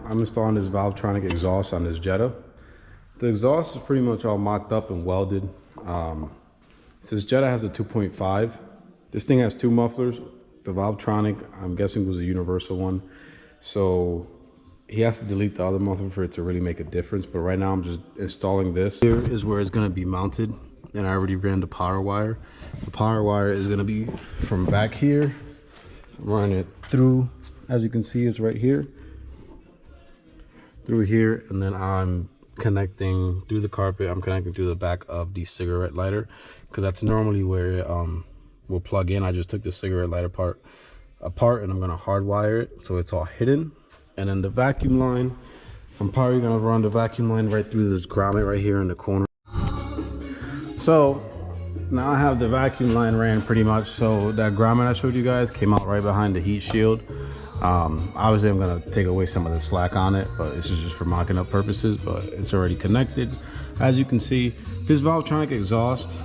I'm installing this Valvetronic exhaust on this Jetta. The exhaust is pretty much all mocked up and welded. This Jetta has a 2.5. This thing has two mufflers. The Valvetronic, I'm guessing, was a universal one. So he has to delete the other muffler for it to really make a difference. But right now I'm just installing this. Here is where it's gonna be mounted. And I already ran the power wire. The power wire is gonna be from back here. Run it through, as you can see, it's right here. Through here, and then I'm connecting through the carpet. I'm connecting through the back of the cigarette lighter, because that's normally where it will plug in. I just took the cigarette lighter part apart and I'm gonna hardwire it so it's all hidden. And then the vacuum line, I'm probably gonna run the vacuum line right through this grommet right here in the corner. So now I have the vacuum line ran pretty much. So that grommet I showed you guys came out right behind the heat shield. Obviously I'm gonna take away some of the slack on it, but this is just for mocking up purposes. But it's already connected. As you can see, this Valvetronic exhaust,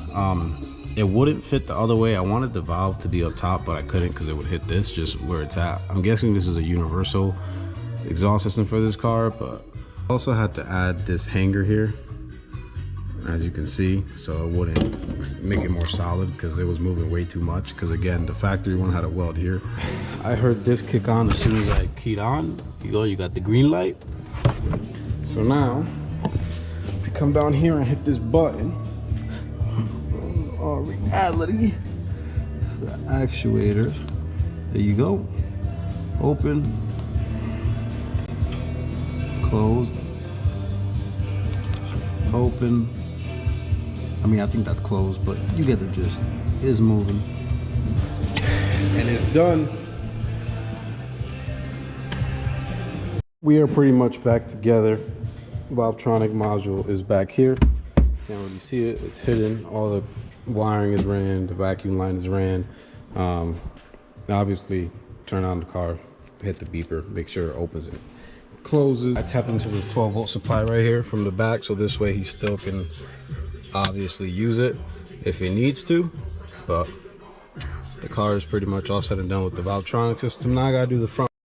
it wouldn't fit the other way. I wanted the valve to be up top, but I couldn't because it would hit this just where it's at. I'm guessing this is a universal exhaust system for this car, but I also had to add this hanger here, as you can see, so it wouldn't make it more solid because it was moving way too much. Because again, the factory one had a weld here. I heard this kick on as soon as I keyed on. You got the green light. So now if you come down here and hit this button, reality, the actuators, there you go, open, closed, open. I mean, I think that's closed, but you get the gist. It's moving and it's done. We are pretty much back together. Valvetronic module is back here. Can't really see it, it's hidden. All the wiring is ran, the vacuum line is ran. Obviously turn on the car, hit the beeper, make sure it opens and closes. I tapped into this 12-volt supply right here from the back, so this way he still can obviously use it if he needs to. But the car is pretty much all said and done with the Valvetronic system. Now I gotta do the front.